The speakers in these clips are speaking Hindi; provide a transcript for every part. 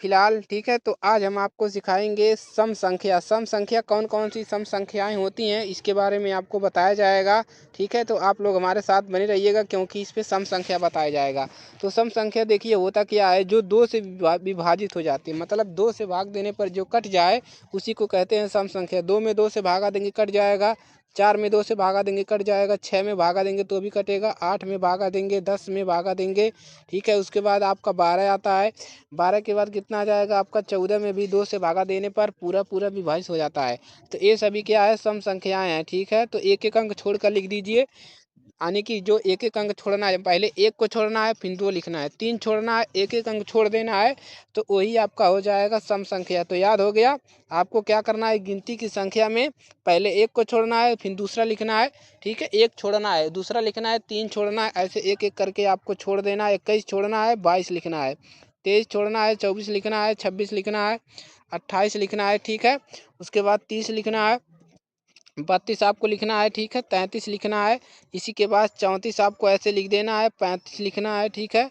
फिलहाल ठीक है। तो आज हम आपको सिखाएंगे सम संख्या। सम संख्या कौन कौन सी सम संख्याएं होती हैं इसके बारे में आपको बताया जाएगा। ठीक है, तो आप लोग हमारे साथ बने रहिएगा क्योंकि इस पे सम संख्या बताया जाएगा। तो सम संख्या देखिए होता क्या है, जो दो से विभाजित हो जाती है, मतलब दो से भाग देने पर जो कट जाए उसी को कहते हैं सम संख्या। दो में दो से भागा देंगे कट जाएगा, चार में दो से भागा देंगे कट जाएगा, छः में भागा देंगे तो भी कटेगा, आठ में भागा देंगे, 10 में भागा देंगे। ठीक है, उसके बाद आपका 12 आता है। 12 के बाद कितना आ जाएगा आपका, 14 में भी दो से भागा देने पर पूरा पूरा विभाजित हो जाता है। तो ये सभी क्या है, सम संख्याएं हैं। ठीक है, तो एक एक अंक छोड़ कर लिख दीजिए। यानी कि जो एक एक अंक छोड़ना है, पहले एक को छोड़ना है फिर दो लिखना है, तीन छोड़ना है, एक एक अंक छोड़ देना है, तो वही आपका हो जाएगा सम संख्या। तो याद हो गया आपको क्या करना है, गिनती की संख्या में पहले एक को छोड़ना है फिर दूसरा लिखना है। ठीक है, एक छोड़ना है, दूसरा लिखना है, तीन छोड़ना है, ऐसे एक एक करके आपको छोड़ देना है। 21 छोड़ना है, 22 लिखना है, 23 छोड़ना है, 24 लिखना है, 26 लिखना है, 28 लिखना है। ठीक है, उसके बाद 30 लिखना है, 32 आपको लिखना है। ठीक है, 33 लिखना है, इसी के बाद 34 आपको ऐसे लिख देना है, 35 लिखना है। ठीक है,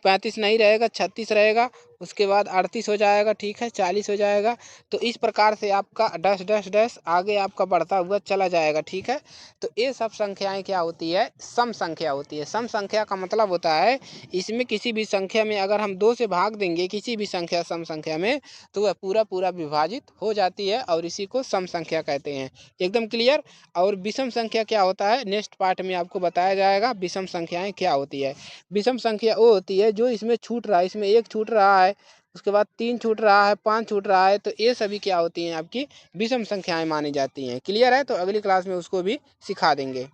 35 नहीं रहेगा, 36 रहेगा, उसके बाद 38 हो जाएगा। ठीक है, 40 हो जाएगा। तो इस प्रकार से आपका डैश डैश डैश आगे आपका बढ़ता हुआ चला जाएगा। ठीक है, तो ये सब संख्याएं क्या होती है, सम संख्या होती है। सम संख्या का मतलब होता है इसमें किसी भी संख्या में अगर हम दो से भाग देंगे किसी भी संख्या सम संख्या में, तो वह पूरा पूरा विभाजित हो जाती है और इसी को सम संख्या कहते हैं। एकदम क्लियर। और विषम संख्या क्या होता है, नेक्स्ट पार्ट में आपको बताया जाएगा विषम संख्याएं क्या होती है। विषम संख्या वो होती है जो इसमें छूट रहा है, इसमें एक छूट रहा है, उसके बाद तीन छूट रहा है, पाँच छूट रहा है, तो ये सभी क्या होती हैं आपकी विषम संख्याएं मानी जाती हैं। क्लियर है, तो अगली क्लास में उसको भी सिखा देंगे।